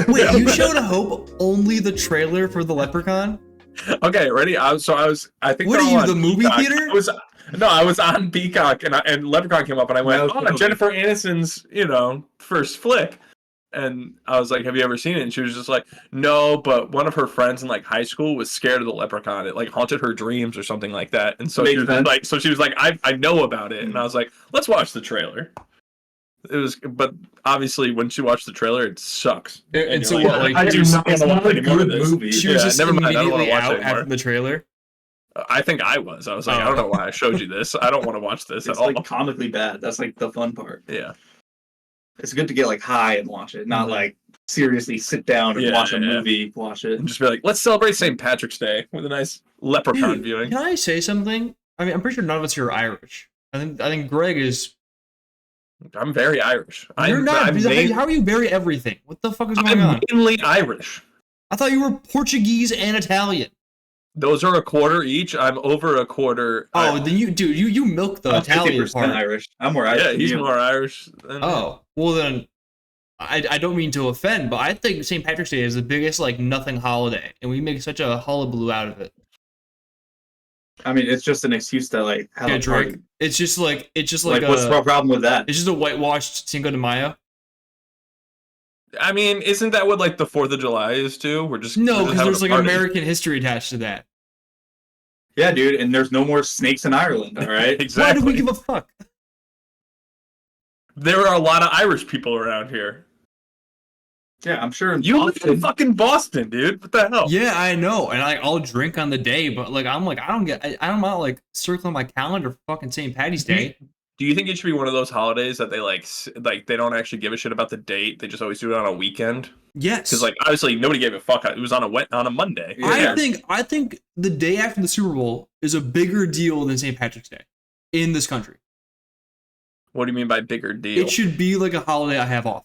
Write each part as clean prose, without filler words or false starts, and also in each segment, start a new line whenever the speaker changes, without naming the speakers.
Wait, you showed Hope only the trailer for the Leprechaun?
Okay, ready? I think.
What are you, the movie theater?
I was on Peacock, and Leprechaun came up, and I went,
No,
"Oh, Jennifer Aniston's, first flick." And I was like, "Have you ever seen it?" And she was just like, "No, but one of her friends in like high school was scared of the Leprechaun. It like haunted her dreams or something like that." And so she was like, "I know about it." And I was like, "Let's watch the trailer." But obviously, when she watched the trailer, it sucks.
And so
like,
what? Like,
I do not want to watch any more of this.
Movie.
She was just
never mind. I don't want
immediately
to watch
out
it anymore.
after the trailer.
I think I was. I was like, I don't know why I showed you this. I don't want to watch this
It's
at all.
like comically bad. That's like the fun part.
Yeah.
It's good to get like high and watch it, not like seriously sit down and watch a movie, watch it.
And just be like, let's celebrate St. Patrick's Day with a nice Leprechaun viewing.
Can I say something? I mean, I'm pretty sure none of us here are Irish. I think Greg is.
I'm very Irish.
You're not. How are you very everything? What the fuck is going on?
I'm mainly Irish.
I thought you were Portuguese and Italian.
Those are a quarter each. I'm over a quarter.
Oh, then you milk the Italian part.
Irish. I'm more Irish.
Yeah, he's more Irish.
Well then, I don't mean to offend, but I think St. Patrick's Day is the biggest like nothing holiday, and we make such a hullabaloo out of it.
I mean, it's just an excuse to like have a party.
It's just like
what's the problem with that?
It's just a whitewashed Cinco de Mayo.
I mean, isn't that what like the 4th of July is too? Because
there's like American history attached to that.
Yeah, dude, and there's no more snakes in Ireland, all right?
Exactly.
Why do we give a fuck?
There are a lot of Irish people around here.
Yeah, I'm sure.
You live in fucking Boston, dude. What the hell?
Yeah, I know, and I'll drink on the day, but like I'm not like circling my calendar for fucking St. Patty's Day.
Do you think it should be one of those holidays that they like they don't actually give a shit about the date? They just always do it on a weekend.
Yes,
because like obviously nobody gave a fuck. It was on a Monday.
Yeah. I think the day after the Super Bowl is a bigger deal than St. Patrick's Day in this country.
What do you mean by bigger deal?
It should be like a holiday I have off.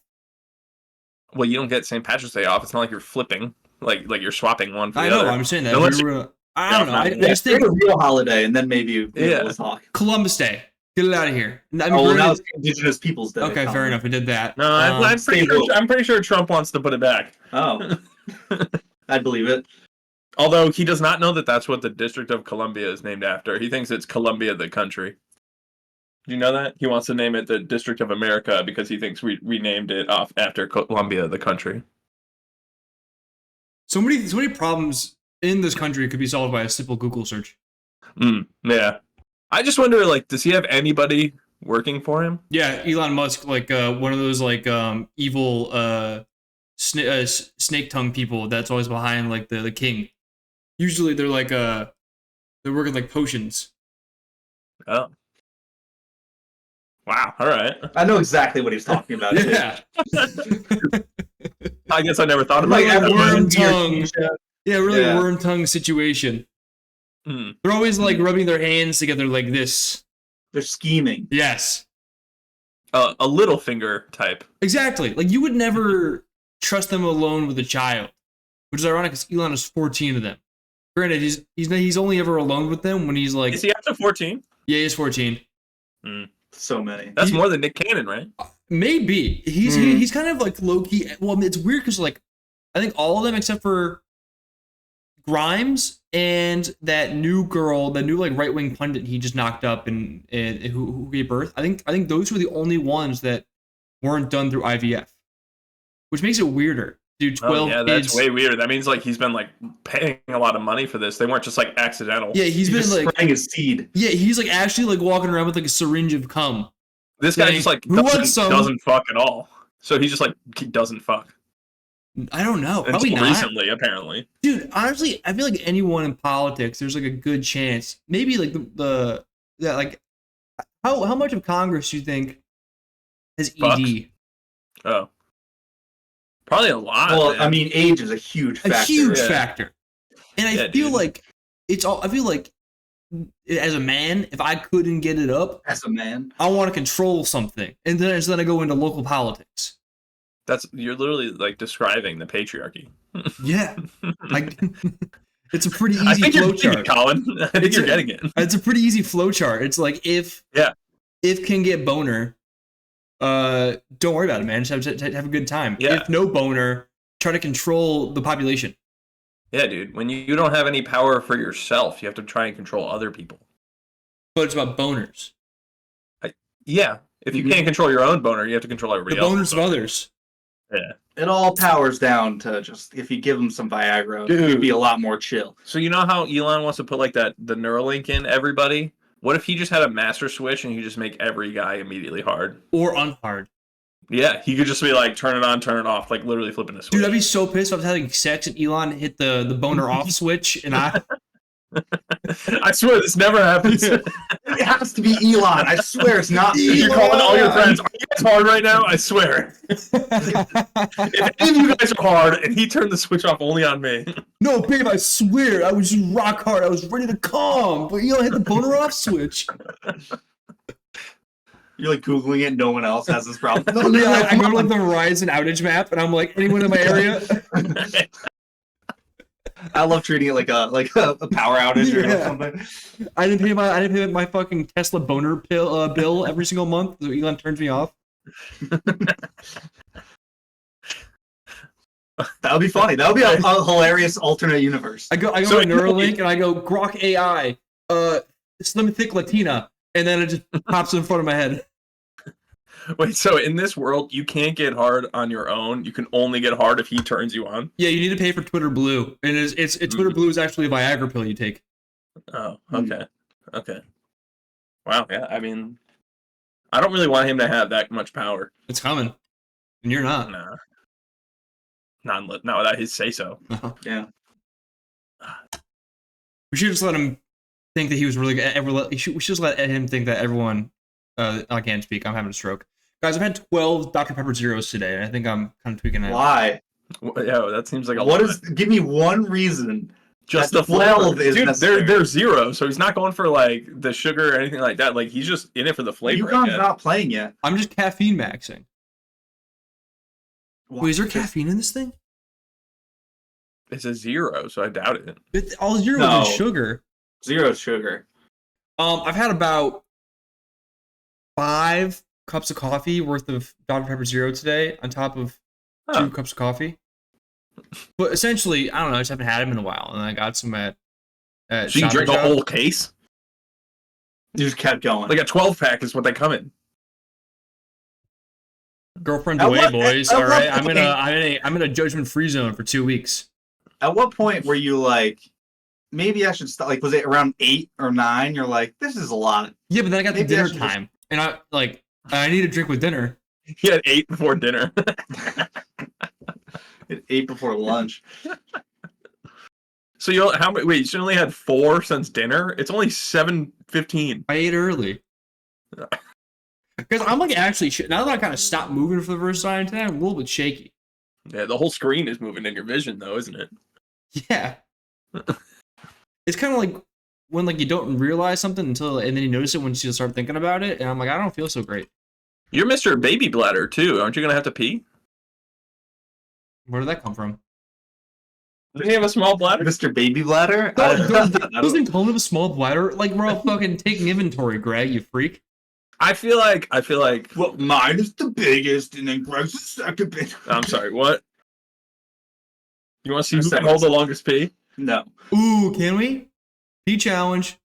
Well, you don't get St. Patrick's Day off. It's not like you're flipping, like you're swapping one for the
other.
I know.
I'm saying that.
No,
I don't know. I
just think a real holiday, and then maybe we'll talk.
Columbus Day. Get it out of here.
I mean, now it's Indigenous Peoples Day.
Okay, fair enough. We did that.
No, I'm pretty sure Trump wants to put it back.
Oh, I'd believe it.
Although he does not know that that's what the District of Columbia is named after. He thinks it's Columbia, the country. Do you know that? He wants to name it the District of America because he thinks we named it off after Columbia, the country.
So many problems in this country could be solved by a simple Google search.
Yeah. I just wonder, like, does he have anybody working for him?
Yeah, Elon Musk, like one of those like evil snake tongue people that's always behind like the king. Usually they're like they're working like potions.
Oh. Wow, all right.
I know exactly what he's talking about.
Yeah.
I guess I never thought about
like
that.
Worm tongue. Yeah, really worm tongue situation. They're always like rubbing their hands together like this.
They're scheming.
Yes.
A little finger type.
Exactly. Like you would never trust them alone with a child, which is ironic because Elon has 14 of them. Granted, he's only ever alone with them when he's like.
Is he up to 14?
Yeah, he's 14.
So many.
That's more than Nick Cannon, right?
Maybe he's kind of like low key. Well, it's weird because like I think all of them except for Grimes and that new girl, that new like right wing pundit he just knocked up and who gave birth. I think those were the only ones that weren't done through IVF, which makes it weirder. Dude, 12
yeah, that's way weird. That means like he's been like paying a lot of money for this. They weren't just like accidental.
Yeah, he's been like
spraying his seed.
Yeah, he's like actually like walking around with like a syringe of cum.
This guy just like doesn't fuck at all. So he just like he doesn't fuck.
I don't know. Probably
Until
not.
recently, apparently.
Dude, honestly, I feel like anyone in politics, there's like a good chance. Maybe like like how much of Congress do you think has ED?
Oh. Probably a lot.
Well,
man.
I mean, age is a huge factor.
A huge factor. And I feel like I feel like as a man, if I couldn't get it up,
as a man,
I want to control something. And then I go into local politics.
You're literally like describing the patriarchy.
Yeah. Like it's a pretty easy flow chart.
Colin. I think you're getting it.
It's a pretty easy flow chart. It's like if can get boner, don't worry about it, man. Just have a good time.
Yeah.
If no boner, try to control the population.
Yeah, dude. When you don't have any power for yourself, you have to try and control other people.
But it's about boners.
Yeah. If you can't control your own boner, you have to control everybody else's.
The boners of others.
Yeah.
It all powers down to just if you give them some Viagra, it'd be a lot more chill.
So you know how Elon wants to put like the Neuralink in everybody? What if he just had a master switch and he just make every guy immediately hard?
Or unhard.
Yeah, he could just be like turn it on, turn it off, like literally flipping the switch.
Dude, I'd be so pissed if I was having sex and Elon hit the boner off switch and I
I swear this never happens.
It has to be Elon. I swear it's not.
You're calling all your friends. Are you guys hard right now? I swear. If any of you guys are hard and he turned the switch off only on me.
No, babe, I swear I was just rock hard. I was ready to come, but Elon hit the boner off switch.
You're like Googling it, no one else has this problem.
Yeah, I go to like the Verizon outage map and I'm like, anyone in my area?
I love treating it like a power outage or something.
I didn't pay my fucking Tesla boner bill every single month, so Elon turns me off.
That would be funny. That would be a hilarious alternate universe.
I go to Neuralink and I go Grok AI, slim thick Latina, and then it just pops in front of my head.
Wait, so in this world, you can't get hard on your own. You can only get hard if he turns you on.
Yeah, you need to pay for Twitter Blue, and it's Twitter Blue is actually a Viagra pill you take.
Oh, okay, okay. Wow, yeah. I mean, I don't really want him to have that much power.
It's coming, and you're not.
Nah, not without his say so.
Uh-huh.
Yeah.
We should just let him think that he was really good. We should just let him think that everyone. I can't speak. I'm having a stroke. Guys, I've had 12 Dr. Pepper Zeros today, and I think I'm kind of tweaking out.
Why?
Yeah, that seems like a
lot.
lot.
Give me one reason.
Just the 12 is dude, they're zero, so he's not going for like the sugar or anything like that. Like he's just in it for the flavor.
UConn's not playing yet.
I'm just caffeine maxing. Wait, is there caffeine in this thing?
It's a zero, so I doubt it.
All zeros is sugar.
Zero sugar.
I've had about 5 cups of coffee worth of Dr. Pepper Zero today, on top of 2 cups of coffee. But essentially, I don't know. I just haven't had them in a while, and I got some at
so you drink a whole case?
You just kept going.
Like a 12-pack is what they come in.
Girlfriend's away, boys. All right, I'm in a judgment-free zone for 2 weeks.
At what point were you like, maybe I should stop? Like, was it around 8 or 9? You're like, this is a lot.
Yeah, but then I got the dinner time, and I need a drink with dinner.
He had 8 before dinner.
8 before lunch.
So you only had 4 since dinner? It's only 7:15.
I ate early. Because I'm like actually now that I kind of stopped moving for the first time today, I'm a little bit shaky.
Yeah, the whole screen is moving in your vision, though, isn't it?
Yeah. It's kind of like when like you don't realize something and then you notice it when you start thinking about it, and I'm like, I don't feel so great.
You're Mr. Baby Bladder too, aren't you gonna have to pee?
Where did that come from?
Doesn't he have a small bladder?
Mr. Baby Bladder?
Doesn't Colin have a small bladder? Like we're all fucking taking inventory, Greg, you freak.
I feel like.
Well, mine is the biggest, and then Greg's the second big.
I'm sorry. What? You want to see who can hold the longest pee?
No.
Ooh, can we? Pee challenge.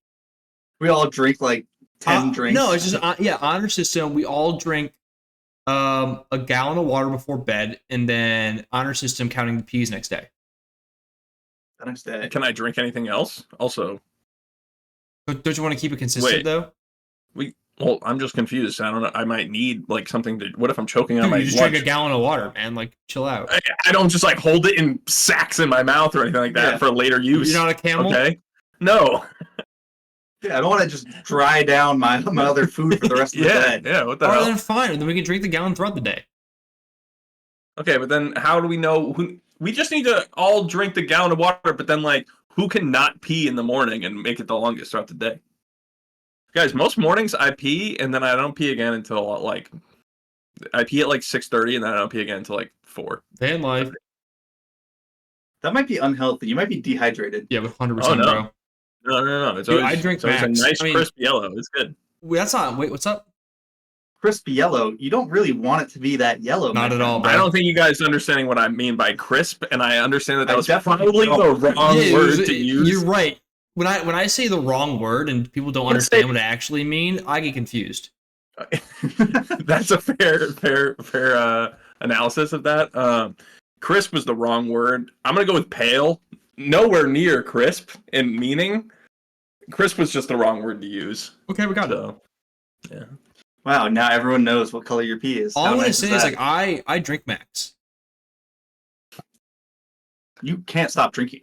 We all drink like 10 drinks.
No, it's just honor system. We all drink a gallon of water before bed, and then honor system counting the peas next day.
The next day.
Can I drink anything else? Also.
But don't you want to keep it consistent though?
Well, I'm just confused. I don't know. I might need like something to. What if I'm choking on
Dude,
my?
You just drink a gallon of water, man. Like, chill out.
I don't just like hold it in sacks in my mouth or anything like that for later use.
You're not a camel.
Okay. No.
Yeah, I don't want to just dry down my other food for the rest of the day.
Yeah. What the
hell?
hell?
Then fine. Then we can drink the gallon throughout the day.
Okay, but then how do we know who? We just need to all drink the gallon of water, but then like who can not pee in the morning and make it the longest throughout the day? Guys, most mornings I pee and then I don't pee again until like I pee at like 6:30 and then I don't pee again until like 4.
Day in life.
That might be unhealthy. You might be dehydrated.
Yeah, but 100%,
oh, no.
bro.
No. It's
Dude,
always,
I drink
it's always a
max.
nice crisp yellow. It's good.
That's not. Wait, what's up?
crisp yellow, you don't really want it to be that yellow.
Not at all, bro.
I don't think you guys are understanding what I mean by crisp, and I understand that
I
was
definitely
probably the wrong
Yeah,
word to use.
You're right. When I say the wrong word and people don't understand what I actually mean, I get confused.
That's a fair analysis of that. Crisp was the wrong word. I'm gonna go with pale. Nowhere near crisp in meaning. Crisp was just the wrong word to use.
Okay, we got it.
So, yeah.
Wow, now everyone knows what color your pee is.
All
How
I'm gonna
nice
say is
that?
like I drink Max.
You can't stop drinking.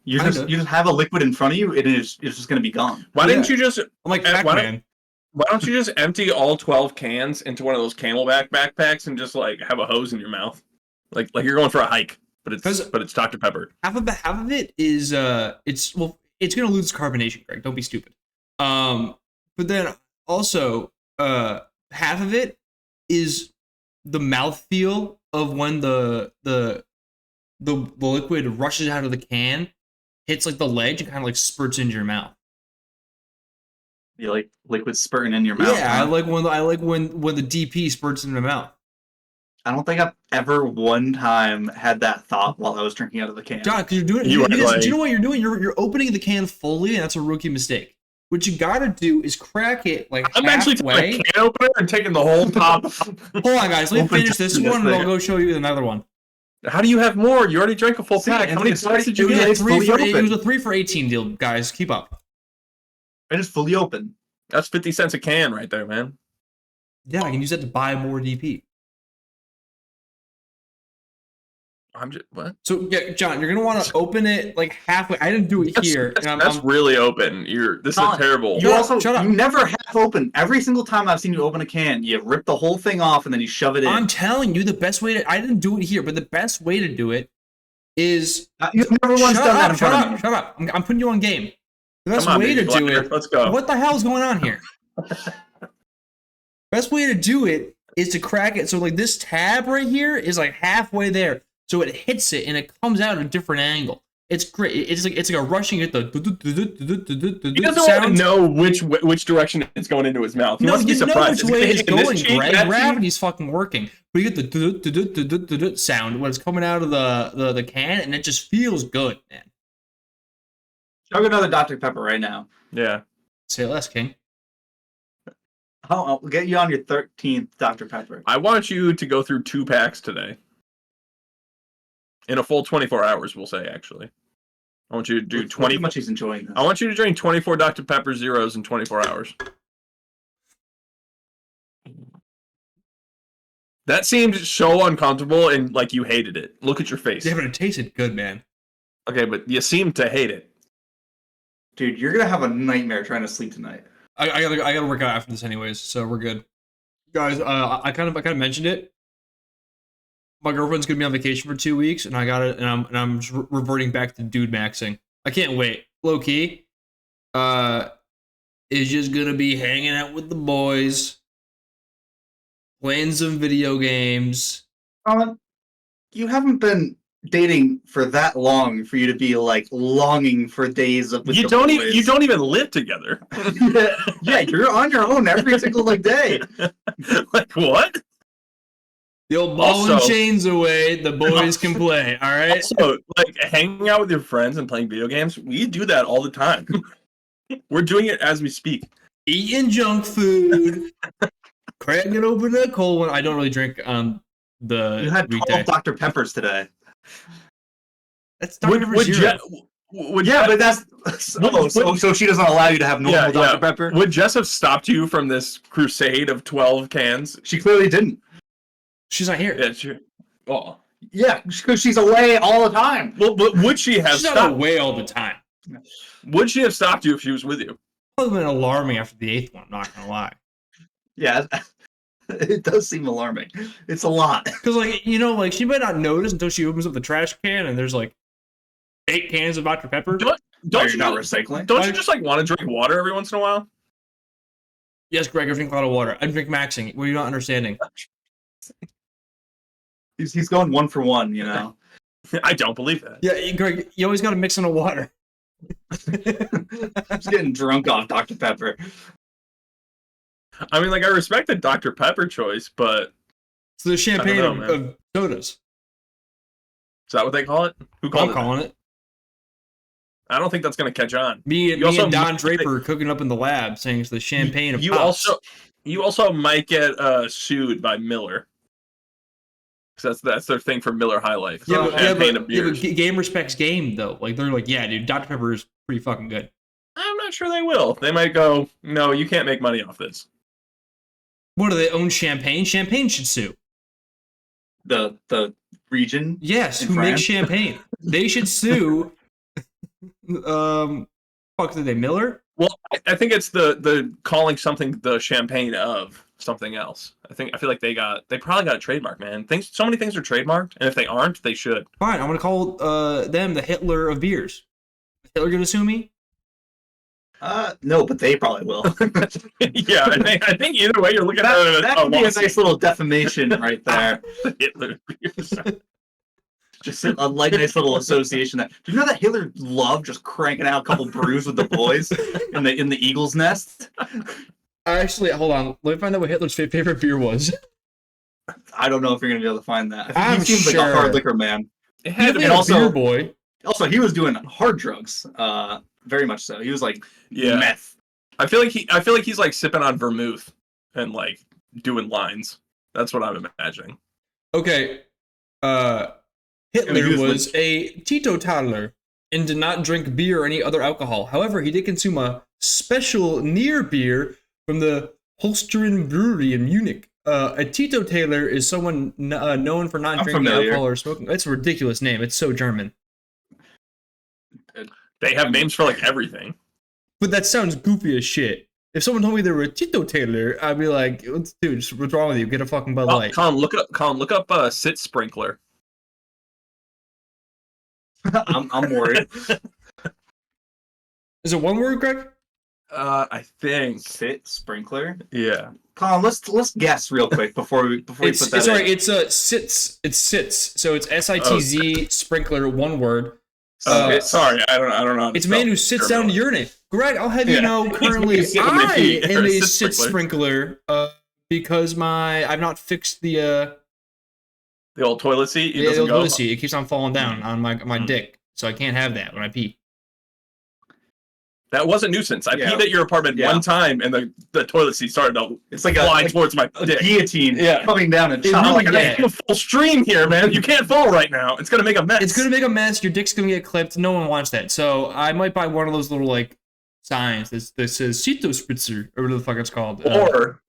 You
Kinda.
just have a liquid in front of you, it's just gonna be gone.
Why didn't you just
I'm like
why
Pac-Man.
why don't you just empty all 12 cans into one of those Camelback backpacks and just like have a hose in your mouth? Like you're going for a hike, but it's Dr. Pepper.
Half of it is it's gonna lose carbonation, Greg. Don't be stupid. But then also half of it is the mouthfeel of when the liquid rushes out of the can, hits like the ledge, and kind of like spurts into your mouth.
You like liquid spurting in your mouth.
Yeah,
huh?
I like when the DP spurts into my mouth.
I don't think I've ever one time had that thought while I was drinking out of the can.
John, because you're doing
You
because,
are like-
do you know what you're doing? You're opening the can fully, and that's a rookie mistake. What you gotta do is crack it like
I'm actually taking
halfway.
a can opener and taking the whole top.
Hold on, guys. Let me
Open
finish this
this
one, and I'll
thing.
go show you another one.
How do you have more? You already drank a full
See,
pack.
and
How many
it's
packs did you
already-
get?
it's fully
It was
open.
a 3 for 18 deal, guys. Keep up.
It is fully open.
That's 50 cents a can right there, man.
Yeah, I can use that to buy more DP.
I'm just what?
So yeah, John, you're gonna want to open it like halfway. I didn't do it here, and
That's
I'm
really open. This is
Colin,
terrible.
You
Shut up.
you never half open. Every single time I've seen you open a can, you rip the whole thing off and then you shove it in.
I'm telling you the best way to. I didn't do it here, but the best way to do it is.
You've never once done that in front of me.
Shut up! I'm putting you on game. The best
Come on,
way to
baby
do
glider.
it.
Let's go.
What the hell is going on here? Best way to do it is to crack it. So like this tab right here is like halfway there. So it hits it and it comes out at a different angle. It's great. It's like a rushing at the
He doesn't want to know which direction it's going into his mouth. He
No,
wants to be
you know
surprised.
which way
Is
it's
it in this
going,
cheek,
Greg.
that cheek?
Gravity's fucking working. But you get the sound when it's coming out of the can, and it just feels good, man.
Chug another Dr. Pepper right now.
Yeah.
Say less, King.
I'll get you on your 13th Dr. Pepper.
I want you to go through 2 packs today. In a full 24 hours, we'll say, actually. I want you to do
Look
20.
how much he's enjoying this.
I want you to drink 24 Dr. Pepper Zeros in 24 hours. That seemed so uncomfortable and like you hated it. Look at your face.
Yeah, but it tasted good, man.
Okay, but you seem to hate it.
Dude, you're gonna have a nightmare trying to sleep tonight.
I gotta work out after this anyways, so we're good. Guys, I kind of mentioned it. My girlfriend's gonna be on vacation for 2 weeks, and I got it, and I'm just reverting back to dude maxing. I can't wait. Low key, is just gonna be hanging out with the boys, playing some video games.
Colin, you haven't been dating for that long for you to be like longing for days of with
You
the
don't
boys.
you don't even live together.
Yeah, you're on your own every single like day.
Like what?
The old ball and
Also-
chains away, the boys can play. All right.
So, like hanging out with your friends and playing video games, we do that all the time. We're doing it as we speak.
Eating junk food, cracking open a cold one. I don't really drink the
You had 12
weekday.
Dr. Peppers today.
That's Dr. Pepper Zero.
But that's so she doesn't allow you to have normal Dr. Pepper.
Would Jess have stopped you from this crusade of 12 cans?
She clearly didn't.
She's not here.
Yeah, sure. Oh.
Yeah, because she's away all the time.
Well, but would she have
She's not
stopped?
away all the time.
Would she have stopped you if she was with you?
Probably been alarming after the 8th one. I'm not gonna lie.
Yeah, it does seem alarming. It's a lot.
Because like she might not notice until she opens up the trash can and there's like 8 cans of Dr. Pepper.
Don't
You're
you
not
just,
recycling.
don't you just like want to drink water every once in a while?
Yes, Greg, I drink a lot of water. I drink maxing. What are you not understanding?
He's going 1 for 1, you know.
I don't believe that.
Yeah, Greg, you always got to mix in a water.
He's getting drunk off Dr. Pepper.
I mean, like, I respect the Dr. Pepper choice, but
So the champagne
know,
of sodas.
is that what they call it? Who called
I'm calling it.
I don't think that's going to catch on.
Me and Don Draper cooking up in the lab saying it's the champagne of pops.
You also might get sued by Miller. Because that's their thing for Miller High Life.
But game respects game, though. Like, they're like, yeah, dude, Dr. Pepper is pretty fucking good.
I'm not sure they will. They might go, no, you can't make money off this.
What, do they own Champagne? Champagne should sue.
The region?
Yes, who makes champagne. They should sue. Fuck, did they Miller?
Well, I think it's the calling something the champagne of something else. I feel like they probably got a trademark, man. So many things are trademarked, and if they aren't, they should.
Fine, I'm gonna call them the Hitler of beers. Is Hitler gonna sue me?
No, but they probably will.
Yeah, I think either way you're looking
at that could be a nice little defamation right there.
Hitler beers.
Just a nice little association. Do you know that Hitler loved just cranking out a couple brews with the boys in the Eagle's Nest?
Actually, hold on. Let me find out what Hitler's favorite beer was.
I don't know if you're gonna be able to find that.
He
seems like a hard liquor man.
It had to be a beer boy.
Also, he was doing hard drugs. Very much so. He was like meth.
I feel like he's like sipping on vermouth and like doing lines. That's what I'm imagining.
Okay. Hitler was a teetotaler and did not drink beer or any other alcohol. However, he did consume a special near beer from the Holstein Brewery in Munich. A teetotaler is someone known for not drinking alcohol or smoking. It's a ridiculous name. It's so German.
They have names for like everything.
But that sounds goofy as shit. If someone told me they were a teetotaler, I'd be like, dude, what's wrong with you? Get a fucking Bud Light.
Colin, look up sit sprinkler.
I'm worried.
Is it one word, Greg?
I think
sit sprinkler.
Yeah.
Colin, let's guess real quick before we put that.
Sorry, it's sits. It's sits. So it's SITZ sprinkler, one word.
Sorry, I don't know.
It's a man who sits down to urinate. Greg, I'll have you know, currently I am a sit sprinkler because I've not fixed the
old toilet seat.
The old toilet seat. It keeps on falling down on my dick, so I can't have that when I pee.
That was a nuisance. I peed at your apartment one time, and the toilet seat started to fly towards my dick.
Guillotine coming down and
chopping. I'm like, I'm a full stream here, man. You can't fall right now. It's gonna make a mess.
It's gonna make a mess. Your dick's gonna get clipped. No one wants that. So I might buy one of those little like signs that says Sito Spritzer or whatever the fuck it's called.
Or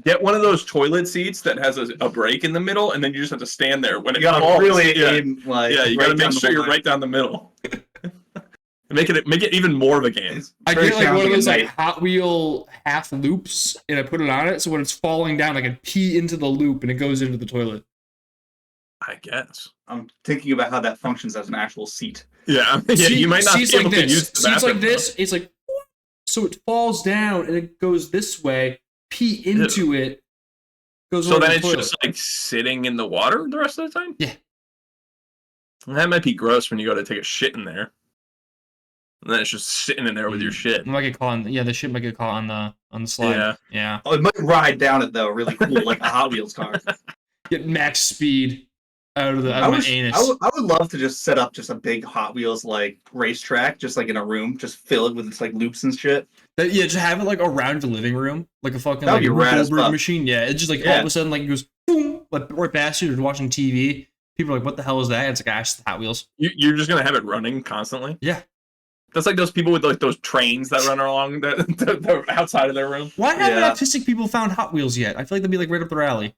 get one of those toilet seats that has a break in the middle, and then you just have to stand there when it falls.
Really aim
you gotta make sure you're right down the middle. Make it even more of a game.
I get like one of those like Hot Wheel half loops, and I put it on it, so when it's falling down, I can pee into the loop, and it goes into the toilet.
I guess.
I'm thinking about how that functions as an actual seat.
Yeah, you might not be able to use the bathroom.
Seats like this, it's like, so it falls down, and it goes this way, pee into it, goes over the toilet. So then it's just
like sitting in the water the rest of the time?
Yeah.
That might be gross when you go to take a shit in there. And then it's just sitting in there with your shit.
It might get caught the shit might get caught on the slide. Yeah.
Oh, it might ride down it though, really cool, like a Hot Wheels car.
Get max speed out of my anus.
I would love to just set up just a big Hot Wheels like racetrack, just like in a room, just fill it with its like loops and shit.
Just have it like around your living room, like a fucking
like
Goldberg machine. Yeah, it's just like all of a sudden like it goes boom, like right past you. You're watching TV. People are like, "What the hell is that?" It's like, "Gosh, Hot Wheels."
You're just gonna have it running constantly.
Yeah.
That's like those people with like those trains that run along the outside of their room.
Why haven't autistic people found Hot Wheels yet? I feel like they'd be like right up their alley.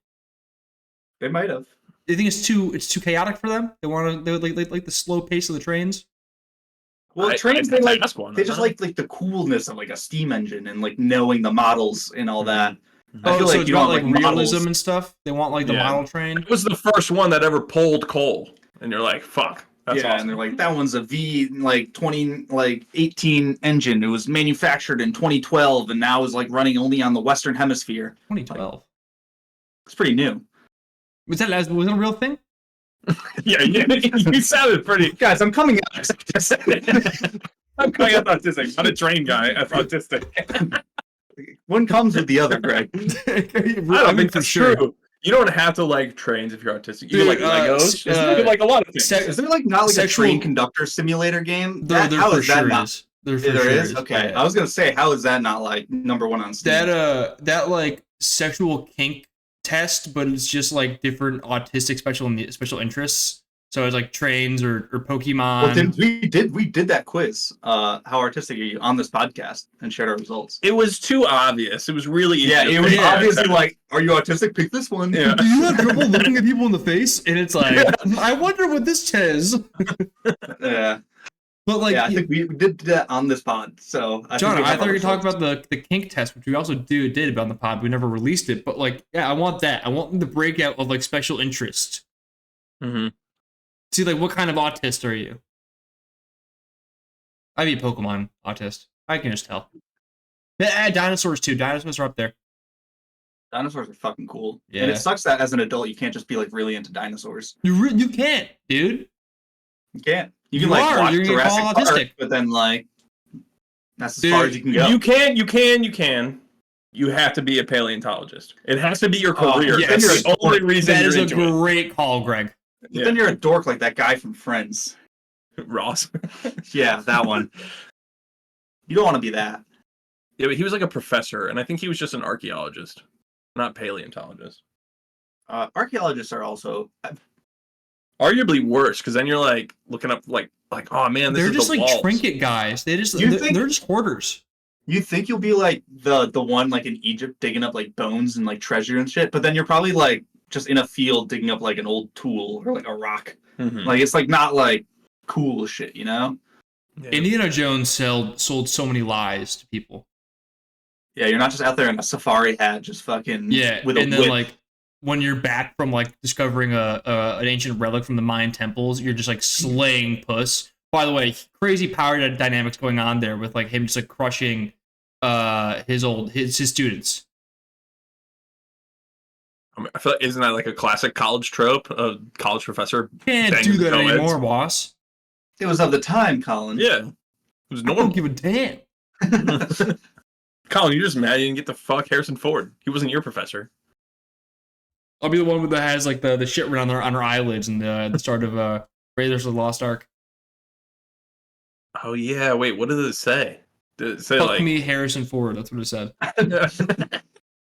They might have.
Do you think it's too chaotic for them? They want to like the slow pace of the trains.
Well, trains they just like the coolness of like a steam engine and like knowing the models and all that.
I feel so it's about like realism and stuff. They want like the model train.
It was the first one that ever pulled coal, and you're like, fuck. That's awesome.
And they're like, that one's a V18 engine. It was manufactured in 2012 and now is like running only on the Western Hemisphere.
2012.
It's pretty new.
Was that a real thing?
Yeah, you sounded pretty.
Guys, I'm coming out.
I'm coming out autistic. I'm a train guy. I'm autistic.
One comes with the other, Greg.
I don't think that's true. You don't have to like trains if you're autistic. You can like Legos. You can like a lot of things.
Is there like not like a train conductor simulator game? How is that not? There is? Okay. Yeah. I was gonna say, how is that not like number one on Steam?
That like sexual kink test, but it's just like different autistic special interests. So it's like trains or Pokemon.
Well, we did that quiz. How artistic are you on this podcast and shared our results.
It was too obvious. It was really easy.
Yeah, it was obviously like, are you autistic? Pick this one.
Yeah. Do you have trouble looking at people in the face? And it's like, I wonder what this says.
Yeah.
But like,
I think we did that on this pod. So
John, I thought you were talking about the kink test, which we also did on the pod. We never released it, but like, yeah, I want that. I want the breakout of like special interest.
Mm-hmm.
See, like, what kind of autist are you? I'd be a Pokemon autist. I can just tell. Yeah, dinosaurs too. Dinosaurs are up there.
Dinosaurs are fucking cool.
Yeah.
And it sucks that as an adult you can't just be like really into dinosaurs.
You can't, dude.
You can't. You can like watch Jurassic Park, but then like that's as far as you can go.
You can. You have to be a paleontologist. It has to be your career.
Yes.
That's the only reason
that
you're
is
into
a great call, Greg.
But then you're a dork like that guy from Friends.
Ross.
Yeah, that one. You don't want to be that.
Yeah, but he was like a professor, and I think he was just an archaeologist, not paleontologist.
Archaeologists are also
arguably worse, because then you're like looking up like oh man,
they're just
the
like
walls.
trinket guys. They're just hoarders.
You think you'll be like the one like in Egypt digging up like bones and like treasure and shit, but then you're probably like just in a field digging up like an old tool or like a rock.
Mm-hmm.
Like it's like not like cool shit, you know?
Yeah. Indiana Jones sold so many lies to people.
Yeah, you're not just out there in a safari hat, just fucking with a
and then
whip.
like when you're back from like discovering an ancient relic from the Mayan temples, you're just like slaying puss. By the way, crazy power dynamics going on there with like him just like crushing his students.
I feel like, isn't that like a classic college trope? A college professor
can't do that anymore, boss.
It was of the time, Colin.
Yeah, it was normal.
I don't give a damn.
Colin, you're just mad you didn't get to fuck Harrison Ford. He wasn't your professor.
I'll be the one that has like the shit written on her eyelids and the start of Raiders of the Lost Ark.
Oh yeah, wait, what did it say? Did it say
Fuck
like
me, Harrison Ford? That's what it said.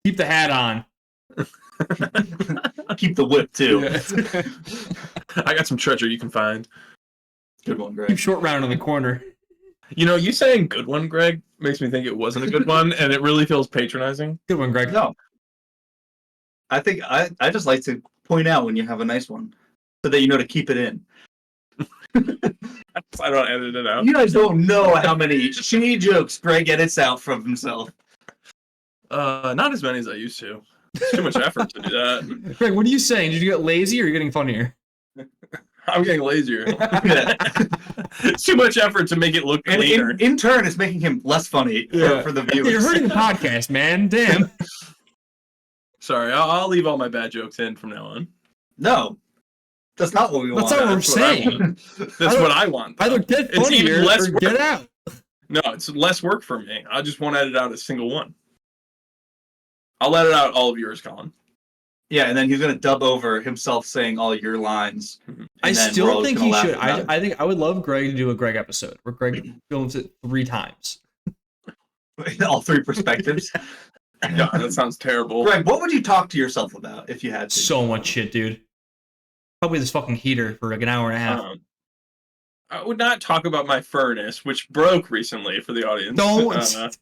Keep the hat on.
Keep the whip too.
Yeah.
I got some treasure you can find.
Good one, Greg.
Keep short round in the corner.
You know, you saying good one, Greg, makes me think it wasn't a good one, and it really feels patronizing.
Good one, Greg.
No. I think I just like to point out when you have a nice one so that you know to keep it in.
I don't edit it out.
You guys don't know how many shitty jokes Greg edits out from himself.
Not as many as I used to. It's too much effort to do that.
Greg, what are you saying? Did you get lazy or are you getting funnier?
I'm getting lazier. It's too much effort to make it look cleaner.
In turn, it's making him less funny for the viewers.
You're hurting the podcast, man. Damn.
Sorry, I'll leave all my bad jokes in from now on.
No. That's not what we want.
That's not what we're saying.
That's what I want.
Either get funnier or get out.
No, it's less work for me. I just won't edit out a single one. I'll edit out all of yours, Colin.
Yeah, and then he's gonna dub over himself saying all your lines.
I still think he should. I think I would love Greg to do a Greg episode where Greg films it 3 times.
All 3 perspectives.
Yeah, that sounds terrible.
Greg, what would you talk to yourself about if you had to?
So much shit, dude. Probably this fucking heater for like an hour and a half.
I would not talk about my furnace, which broke recently for the audience.
Don't.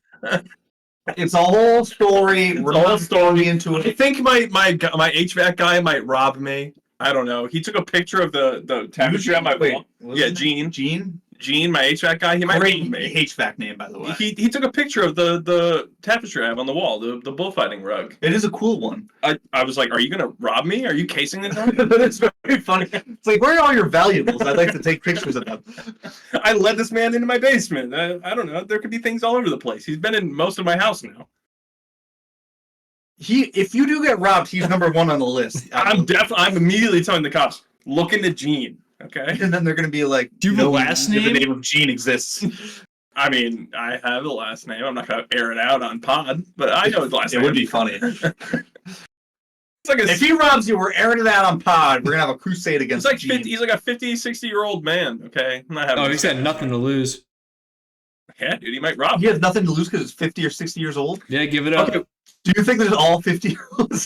It's a whole story. We're all story into it.
I think my HVAC guy might rob me. I don't know. He took a picture of the tapestry on my wall. Yeah, Gene, my HVAC guy. He might rob me.
HVAC name, by the way.
He took a picture of the tapestry I have on the wall, the bullfighting rug.
It is a cool one.
I was like, are you gonna rob me? Are you casing it?
It's very funny. It's like, where are all your valuables? I'd like to take pictures of them.
I led this man into my basement. I don't know. There could be things all over the place. He's been in most of my house now.
If you do get robbed, he's number 1 on the list.
I'm immediately telling the cops, look into Gene. Okay.
And then they're going to be like,
do you have a last name?
The name of Gene exists.
I mean, I have the last name. I'm not gonna air it out on pod, but I know his last name.
It would be funny.
It's like
If he robs you, we're airing it out on pod. We're gonna have a crusade against.
He's like a 50, 60-year-old man. Okay, I'm not having.
Oh, he's got nothing to lose.
Yeah, dude, he might rob.
He has nothing to lose because he's 50 or 60 years old.
Yeah, give it up.
Okay. Do you think there's all 50-year-olds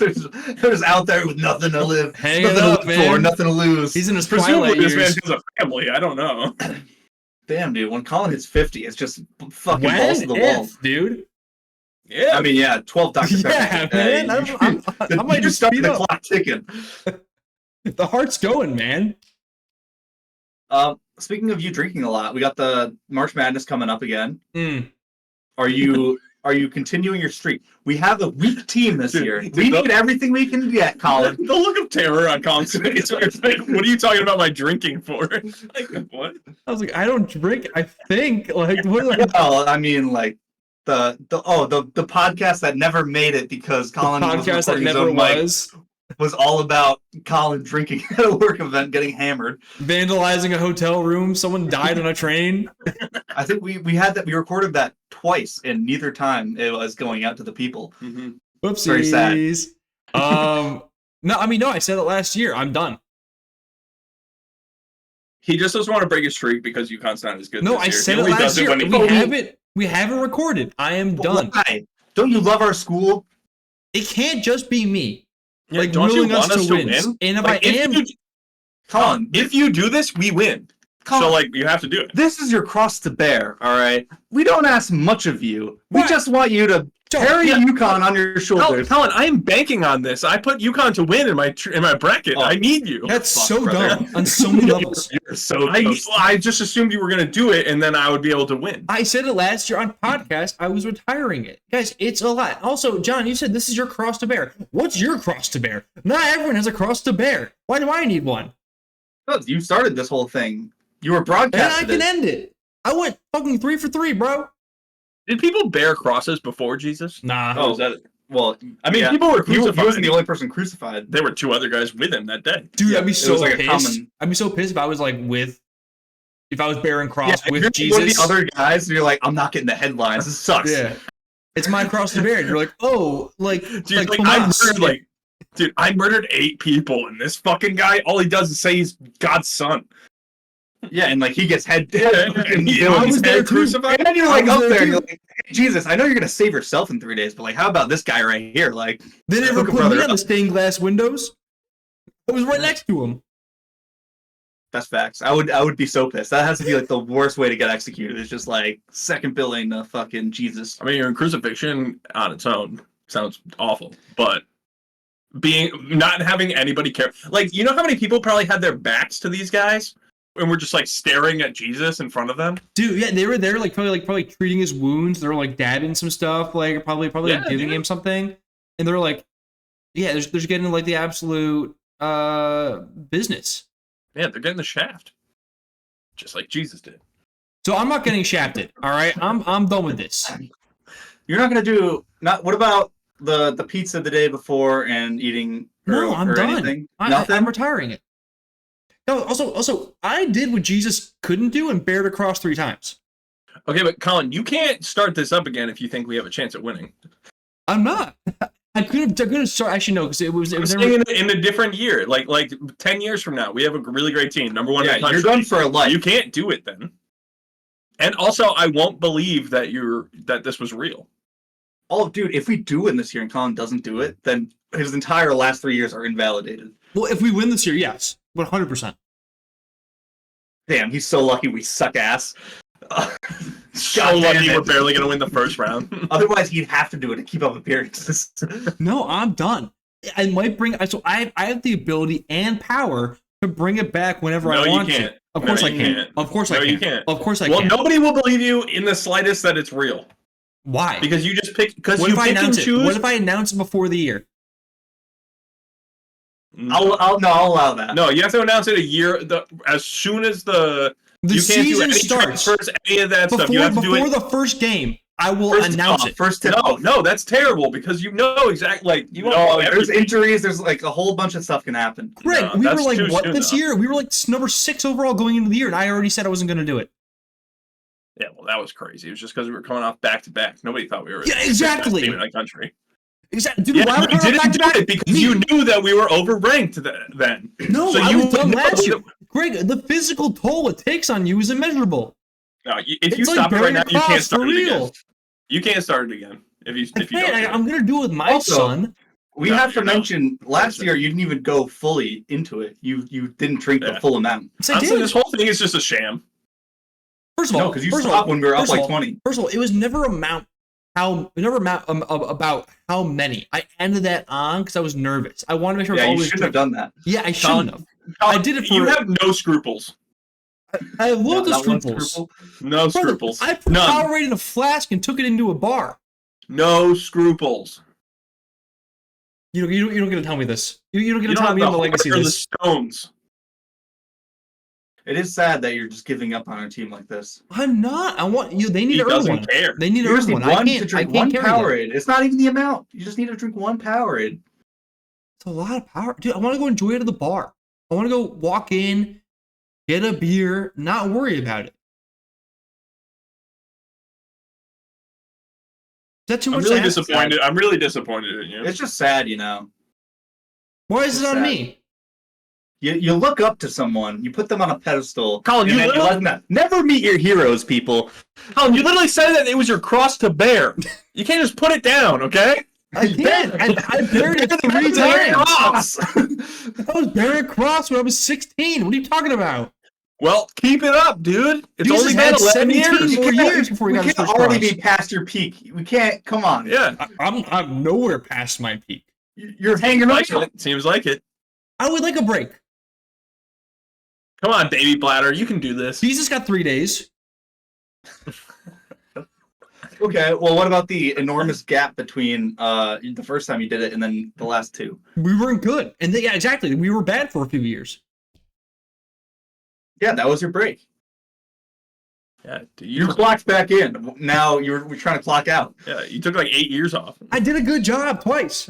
there's out there with nothing to live,
Hang
nothing
it
to
up,
live
man.
for, nothing to lose?
He's in his
Presumably,
twilight
this man
years.
has a family. I don't know.
Damn, dude. When Colin hits 50, it's just fucking
When?
balls to the wall.
If, dude.
Yeah,
I mean, yeah, 12 Dr.
Yeah,
Pepper.
man. I might just
start
speed
the
up.
clock ticking.
The heart's going, man.
Speaking of you drinking a lot, we got the March Madness coming up again.
Mm.
Are you continuing your streak? We have a weak team this year. We need everything we can get, Colin.
The look of terror on Colin's face. Like, what are you talking about my drinking for? Like, what?
I was like, I don't drink. I think like what?
Well, I mean, like the podcast that never made it because Colin
The podcast that never
was all about Colin drinking at a work event, getting hammered,
vandalizing a hotel room. Someone died on a train.
I think we recorded that twice, and neither time it was going out to the people.
Mm-hmm.
Whoopsies.
Very sad.
No, I mean, no, I said it last year. I'm done.
He just doesn't want to break his streak because UConn's not as good.
No,
this
I
year.
said
He
it
only
last
does
year.
when he-
We have it recorded. I am
But
done.
why? Don't you love our school?
It can't just be me.
Yeah,
Like,
don't you
willing
want
us
us
to
to
win.
win?
And if
Like,
I am,
Colin,
if you do this, we win.
Colin,
So, like, you have to do it.
this is your cross to bear, all right? We don't ask much of you. We
What?
just want you to carry UConn on your shoulders.
Colin, I am banking on this. I put UConn to win in my bracket.
Oh.
I need you.
that's
Fuck,
so
brother.
dumb on so many levels.
You're so
I just assumed you were going to do it, and then I would be able to win.
I said it last year on podcast. I was retiring it. Guys, it's a lot. Also, John, you said this is your cross to bear. What's your cross to bear? Not everyone has a cross to bear. Why do I need one?
You started this whole thing. You were
And I
broadcasting
can
it.
end it. I went fucking 3 for 3, bro.
Did people bear crosses before Jesus?
Nah.
Oh.
Is that?
Well,
I mean,
yeah.
people were
He
crucified.
wasn't the only person crucified.
There were two other guys with him that day.
Dude,
Yeah,
I'd be
it
so
was like a
pissed.
common-
I'd be so pissed if I was like if I was bearing cross
if
with
you're
Jesus.
one of the other guys, and you're like, I'm not getting the headlines. This sucks.
Yeah. It's my cross to bear. And you're like, oh,
Dude,
Tomas.
I murdered 8 people, and this fucking guy, all he does is say he's God's son.
Yeah, and like he gets head
And he
I was
was
there
head
too.
crucified.
And then you're
I
like
was
up
there
there, and
too.
you're like, hey, Jesus, I know you're gonna save yourself in 3 days, but like, how about this guy right here? Like,
They never
hook a
put
brother
me on the
up.
stained glass windows. I was right next to him.
That's facts. I would be so pissed. That has to be like the worst way to get executed. It's just like second billing to fucking Jesus.
I mean, your crucifixion on its own sounds awful, but not having anybody care, like, you know how many people probably had their backs to these guys and were just like staring at Jesus in front of them?
Dude, yeah, they were there probably treating his wounds. They were like dabbing some stuff, like probably
Yeah,
like, giving
dude.
him something. And they're like, yeah, they're just getting like the absolute business.
Yeah, they're getting the shaft, just like Jesus did.
So I'm not getting shafted. All right, I'm done with this.
You're not gonna do not. What about the pizza the day before and eating?
No, I'm done.
Anything?
Nothing. I'm retiring it. No, also, I did what Jesus couldn't do and bared across 3 times.
Okay, but Colin, you can't start this up again if you think we have a chance at winning.
I'm not. I could have started. Actually, no, because it was
I'm
never.
saying in a different year, like 10 years from now, we have a really great team, number 1 in
Yeah,
the country.
you're done for life.
You can't do it then. And also, I won't believe that this was real.
Oh, dude, if we do win this year and Colin doesn't do it, then his entire last 3 years are invalidated.
Well, if we win this year, yes, 100%.
Damn, he's so lucky we suck ass.
So
God damn
lucky
it.
we're barely going to win the first round.
Otherwise, he'd have to do it to keep up appearances.
No, I'm done. I might bring. So I have the ability and power to bring it back whenever
No,
I
you
want
can't.
to. Of course
No,
I
you
can.
can't.
Of course I
No,
can.
you can't.
Of course I
Well,
can.
nobody will believe you in the slightest that it's real.
Why?
Because you just pick, because
What
you
if I
pick and
announce it?
choose.
What if I announce it before the year?
I'll allow that.
No, you have to announce it a year, as soon as
The
you can't do
season
any
starts
transfers, any of that stuff. You have to do
before
it.
the first game. I will
First
announce
tip-off,
it.
First tip.
No, that's terrible because you know exactly. Like you
No,
know
there's
everything.
injuries. There's like a whole bunch of stuff can happen.
Greg,
No,
we were
that's
like
too
what
soon,
this
though.
year? We were like number 6 overall going into the year, and I already said I wasn't going to do it.
Yeah, well, that was crazy. It was just because we were coming off back to back. Nobody thought we were.
Yeah, exactly.
In the country.
Exactly. Dude,
Yeah,
why
you didn't do it because you knew that we were overranked then.
No,
so
I
you
was done last year.
that...
Greg, the physical toll it takes on you is immeasurable.
No, if you stop it right now, you can't start it again. You can't start it again if you don't.
I'm gonna do it with my son.
We have to mention last year you didn't even go fully into it. You didn't drink the full amount.
Honestly, this whole thing is just a sham.
First of all,
because you stopped when we were up like 20.
First of all, it was never about how many. I ended that on because I was nervous. I wanted to make sure.
Yeah, you shouldn't have done that.
Yeah, I shouldn't have.
I did it for. You have no scruples.
I have loads of scruples.
No scruples.
I put Powerade in a flask and took it into a bar.
No scruples.
You don't get to tell me this. You don't get to tell me the legacy of this.
The Stones.
It is sad that you're just giving up on a team like this.
I'm not. I want you. They need to earn one.
Care.
They need to earn one. I can't drink one
Powerade. It's not even the amount. You just need to drink one Powerade.
It's a lot of power, dude. I want to go enjoy it at the bar. I want to go walk in, get a beer, not worry about it. Is that too much?
I'm really disappointed. I'm really disappointed in you.
It's just sad,
Why is it on me?
You look up to someone, you put them on a pedestal.
Colin, you
never meet your heroes, people.
Colin, you literally said that it was your cross to bear. You can't just put it down, okay?
I can't. I buried it 3 times. I was bearing a cross when I was 16. What are you talking about?
Well, keep it up, dude. It's
Jesus
only been 11
years before you got his first cross.
We can't already be past your peak. We can't. Come on.
Yeah.
I'm nowhere past my peak.
You're hanging
like it. Seems like it.
I would like a break.
Come on, baby bladder. You can do this.
Jesus got 3 days.
Okay, well, what about the enormous gap between the first time you did it and then the last 2?
We weren't good. And yeah, exactly. We were bad for a few years.
Yeah, that was your break.
Yeah,
you clocked back in. Now we're trying to clock out.
Yeah, you took like 8 years off.
I did a good job twice.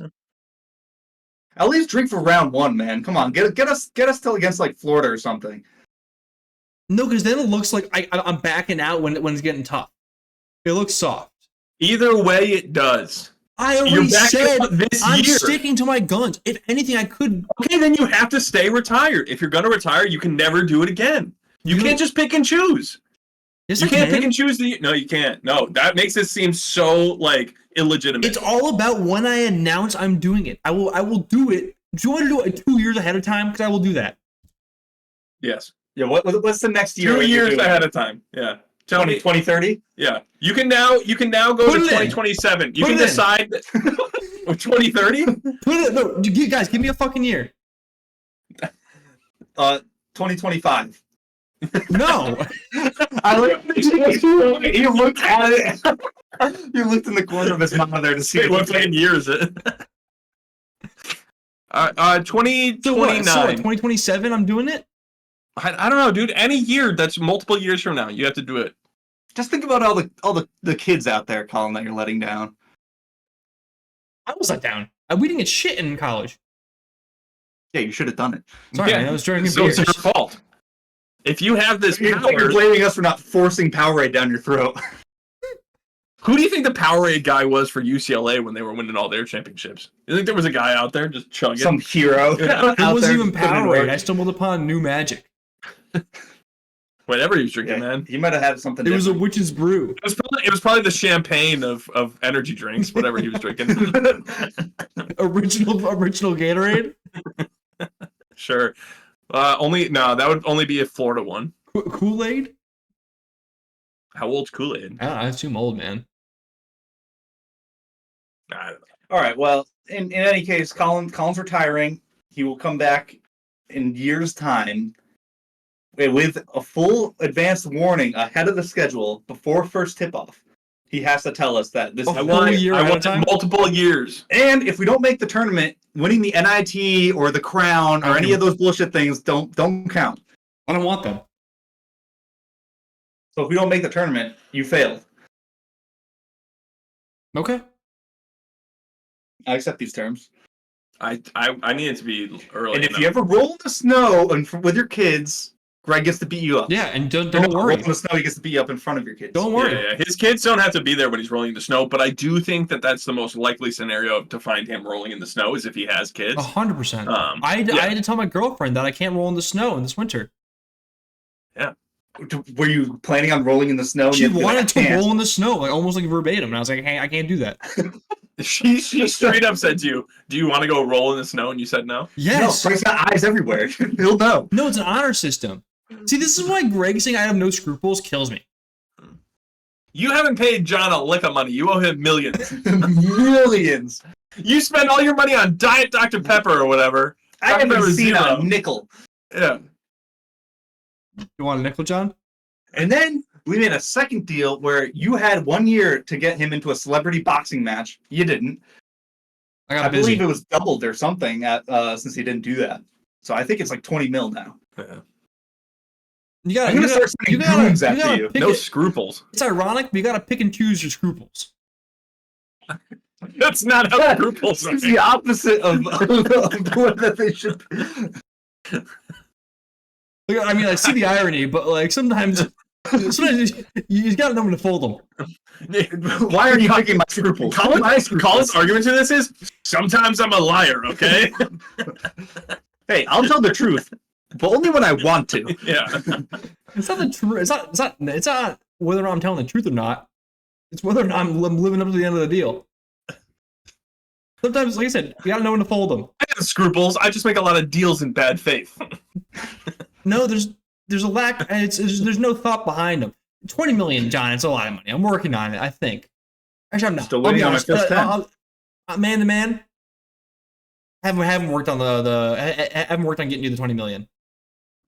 At least drink for round 1, man. Come on, get us till against like Florida or something.
No, because then it looks like I'm backing out when it's getting tough. It looks soft.
Either way, it does.
I already said I'm sticking to my guns. If anything, I could.
Okay, then you have to stay retired. If you're going to retire, you can never do it again. You can't just pick and choose.
Yes,
you can't pick and choose No, you can't. No, that makes it seem so like illegitimate.
It's all about when I announce I'm doing it. I will do it. Do you want to do it 2 years ahead of time? Because I will do that.
Yes.
Yeah. What's the next year?
2 years ahead of time. Yeah.
2030?
Yeah. You can now go to 2027. You can decide 2030?
No, guys, give me a fucking year.
2025.
No.
You looked at it. You looked in the corner of his mouth there to see
what fucking year is it. 2029.
So 2027, I'm doing it?
I don't know, dude. Any year that's multiple years from now, you have to do it.
Just think about all the kids out there, Colin, that you're letting down.
I was let down. We didn't get shit in college.
Yeah, you should have done it.
Sorry, man, I was drinking beer.
It's your fault. If you have this power,
you're blaming us for not forcing Powerade down your throat.
Who do you think the Powerade guy was for UCLA when they were winning all their championships? You think there was a guy out there just chugging?
Some hero.
Yeah.
It wasn't even Powerade. I stumbled upon new magic.
Whatever he was drinking, man.
He might have had something
different. It was a witch's brew.
It was probably the champagne of energy drinks, whatever he was drinking.
original Gatorade?
Sure. That would only be a Florida one.
Kool-Aid?
How old's Kool-Aid?
I assume old, man.
I don't know.
All right, well, in any case, Colin's retiring. He will come back in years' time with a full advanced warning ahead of the schedule before first tip-off. He has to tell us that this is
I want multiple years.
And if we don't make the tournament, winning the NIT or the crown or any of those bullshit things don't count.
I don't want them.
So if we don't make the tournament, you failed.
Okay.
I accept these terms.
I need it to be early.
And if you ever roll in the snow with your kids, Greg gets to beat you up.
Yeah, and don't
Roll
worry.
in the snow, he gets to beat you up in front of your kids.
Don't worry.
Yeah. His kids don't have to be there when he's rolling in the snow, but I do think that that's the most likely scenario to find him rolling in the snow is if he has kids.
100%.
Yeah.
I had to tell my girlfriend that I can't roll in the snow in this winter.
Yeah.
Were you planning on rolling in the snow?
She wanted to roll in the snow, like almost like verbatim, and I was like, "Hey, I can't do that."
She straight up said to you, "Do you want to go roll in the snow?" And you said no.
Yes.
No, Frank's got eyes everywhere. He'll know.
No, it's an honor system. See, this is why Greg saying I have no scruples kills me.
You haven't paid John a lick of money. You owe him millions.
Millions.
You spend all your money on Diet Dr. Pepper or whatever.
I
Dr.
haven't
Pepper
seen
Zero.
a nickel.
Yeah.
You want a nickel, John?
And then we made a second deal where you had 1 year to get him into a celebrity boxing match. You didn't.
I
believe
busy.
it was doubled or something since he didn't do that. So I think it's like 20 mil now.
Yeah.
I'm gonna start sending goons after you.
No scruples.
It's ironic, but you gotta pick and choose your scruples.
That's not how scruples are.
It's the opposite of the one that they should.
Like, I mean, I see the irony, but like sometimes you gotta know when to fold them.
Why are you picking my scruples?
Colin's argument to this is sometimes I'm a liar, okay?
Hey, I'll tell the truth, but only when I want to.
Yeah.
It's not the truth. It's not whether or not I'm telling the truth or not. It's whether or not I'm living up to the end of the deal. Sometimes, like I said, you gotta know when to fold them.
I have scruples. I just make a lot of deals in bad faith.
No, there's a lack, and there's no thought behind them. 20 million, John. It's a lot of money. I'm working on it. I think. Actually, I'm not.
Still waiting on my first 10.
Man to man. Haven't worked on haven't worked on getting you the 20 million.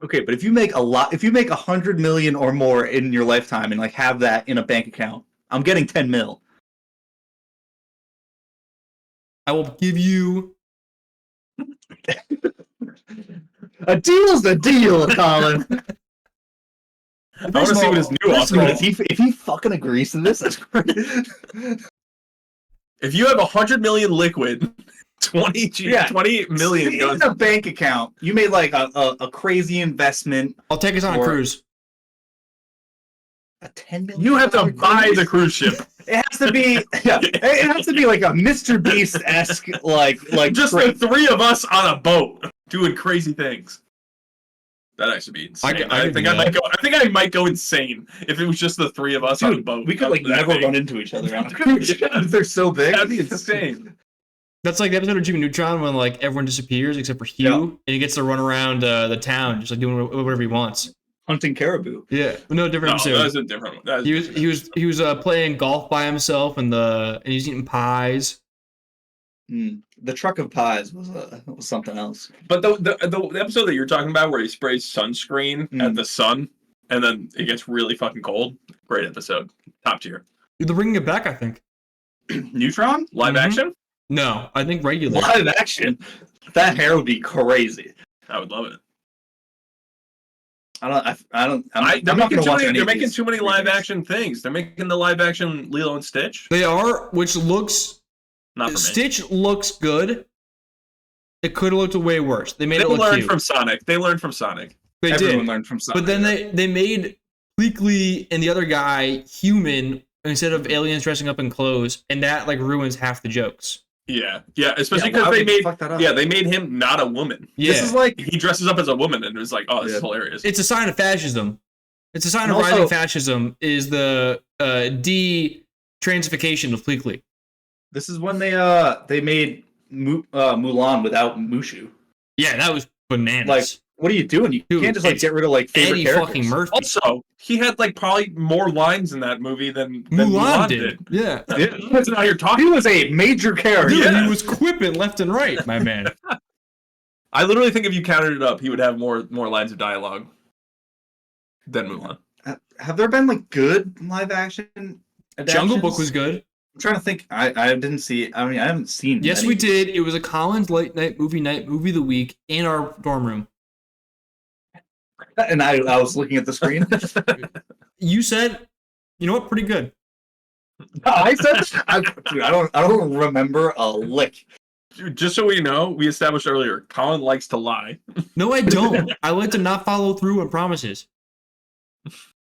Okay, but if you make 100 million or more in your lifetime and like have that in a bank account, I'm getting 10 mil.
I will give you.
A deal's a deal, Colin.
I want to see what his new offer is.
If he fucking agrees to this, that's great.
If you have 100 million liquid, 20 million
in
goes
a bank account. You made like a crazy investment.
I'll take us on a cruise.
A 10 million.
You have to buy the cruise ship.
It has to be. Yeah, it has to be like a Mr. Beast-esque like
just
trip.
the three of us on a boat doing crazy things. That'd actually be insane. I think I might go insane if it was just the three of us on a boat.
We could like never run into each other on a cruise ship. They're so big.
That'd be insane.
That's like the episode of Jimmy Neutron when like everyone disappears except for Hugh, and he gets to run around the town just like doing whatever he wants.
Hunting caribou.
Yeah, no different episode.
That was a different one.
He was playing golf by himself and he's eating pies.
The truck of pies was something else.
But the episode that you're talking about where he sprays sunscreen at the sun and then it gets really fucking cold. Great episode. Top tier.
They're bringing it back, I think.
Neutron?
Live action?
No, I think regular.
Live action? That hair would be crazy.
I would love it.
They're
making too many live action things. They're making the live action Lilo and Stitch.
They are, which looks
not for me.
Stitch looks good. It could have looked way worse. They
learned from Sonic. They learned from Sonic.
Everyone learned from Sonic.
But then they made Bleakley and the other guy human instead of aliens dressing up in clothes, and that like ruins half the jokes.
Yeah, especially because they made him not a woman.
Yeah,
this is like
he dresses up as a woman, and it was like, oh, this is hilarious.
It's a sign of fascism. It's a sign of rising fascism. Is the de-transification of Bleakley.
This is when they made Mulan without Mushu.
Yeah, that was bananas.
Like, what are you doing? You can't just like get rid of like favorite
Eddie
characters.
Fucking Murphy.
Also, he had like probably more lines in that movie than Mulan did.
Yeah.
That's not how you're talking.
He was a major character.
Dude, he was quipping left and right, my man.
I literally think if you counted it up, he would have more lines of dialogue than Mulan.
Have there been like good live action adaptations?
Jungle Book was good.
I'm trying to think. I didn't see. I mean, I haven't seen.
Yes, we did. It was a Colin's late night movie of the week in our dorm room.
And I was looking at the screen.
You said, you know what? Pretty good.
I said, dude, I don't remember a lick.
just so we know, we established earlier, Colin likes to lie.
No, I don't. I like to not follow through on promises.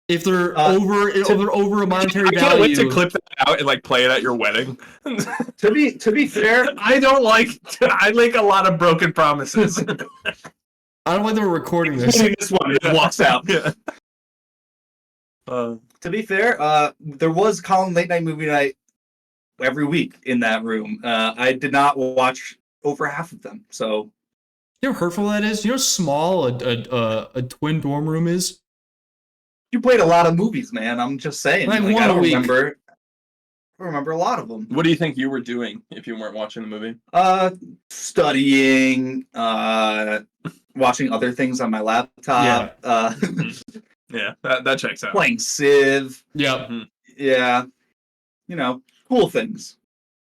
If they're over a monetary
I can't wait to
value.
clip that out and like play it at your wedding.
To be fair,
I make a lot of broken promises.
I don't like that we're recording this.
this one just walks out.
Yeah.
To be fair, there was Colin late night movie night every week in that room. I did not watch over half of them. So
You know how hurtful that is? You know how small a twin dorm room is?
you played a lot of movies, man. I'm just saying.
Like
Like,
one
I don't
a week.
remember a lot of them.
What do you think you were doing if you weren't watching the movie?
Studying, watching other things on my laptop,
Yeah, that checks out.
playing Civ.
Yeah.
Mhm.
Yeah, cool things.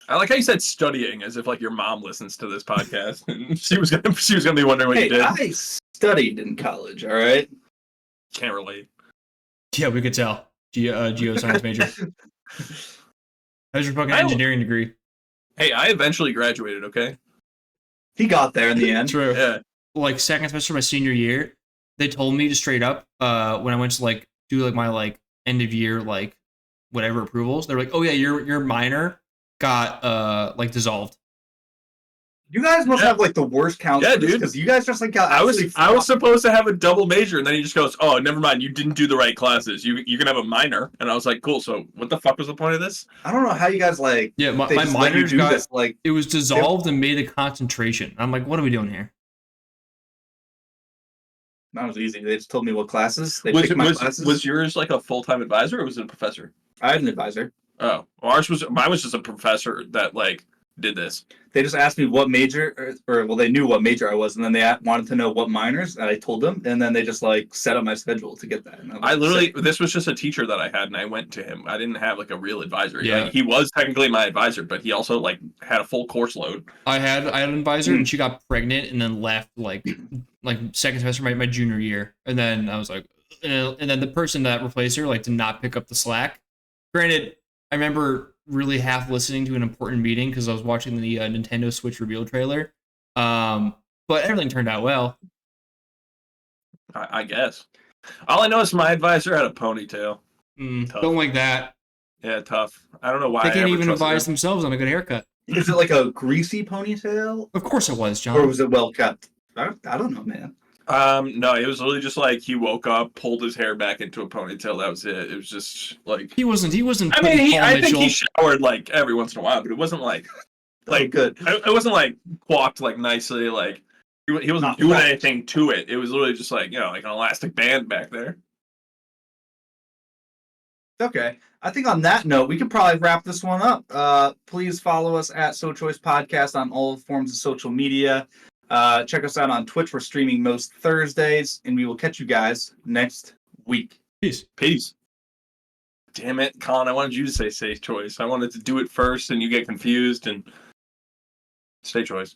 I like how you said studying as if like your mom listens to this podcast and she was gonna be wondering what you
Hey,
did.
I studied in college. All right.
Can't relate.
Yeah, we could tell. Geoscience major. How's your fucking
I-
engineering degree?
Hey, I eventually graduated. Okay.
He got there in the end.
True.
Yeah.
Like second semester of my senior year, they told me just straight up, when I went to like do like my like end of year like whatever approvals, they were like, oh yeah, your minor got like dissolved.
You guys must
Yeah.
have like the worst counselors,
Yeah, dude.
because you guys just like got.
I
absolutely
was supposed to have a double major, and then he just goes, "Oh, never mind. You didn't do the right classes. You can have a minor." And I was like, "Cool. So what the fuck was the point of this?"
I don't know how you guys like.
Yeah, my
They just let you
minor's
do
got
this. Like,
it was dissolved and made a concentration. I'm like, what are we doing here?
that was easy. They just told me what classes. They picked my classes.
Was yours like a full-time advisor, or was it a professor?
I had an advisor.
Oh, mine was just a professor that like did this.
They just asked me what major, or well, they knew what major I was, and then they wanted to know what minors, and I told them, and then they just like set up my schedule to get that. And
I literally, this was just a teacher that I had, and I went to him. I didn't have like a real advisor.
Yeah.
Like, he was technically my advisor, but he also like had a full course load.
I had an advisor and she got pregnant and then left like second semester my junior year, and then I was like, and then the person that replaced her like did not pick up the slack. Granted, I remember really half listening to an important meeting because I was watching the Nintendo Switch reveal trailer, but everything turned out well.
I guess. All I know is my advisor had a ponytail. Tough.
Don't like that.
Yeah, tough. I don't know why.
They
I
can't
ever
even
trusted
advise
him.
themselves on a good haircut.
Is it like a greasy ponytail,
Of course it was,
or
John.
was it well kept? I don't know, man.
No, it was literally just like he woke up, pulled his hair back into a ponytail. That was it. It was just like
He wasn't.
I mean,
Paul
I think he
Mitchell.
showered like every once in a while, but it wasn't like
Good.
it wasn't like coiffed like nicely. Like he wasn't
Not
doing
coiffed.
anything to it. It was literally just like like an elastic band back there.
Okay. I think on that note, we could probably wrap this one up. Please follow us at sochoicepodcast on all forms of social media. Check us out on Twitch. We're streaming most Thursdays, and we will catch you guys next week.
Peace. Damn it, Colin! I wanted you to say safe choice. I wanted to do it first, and you get confused. And stay choice.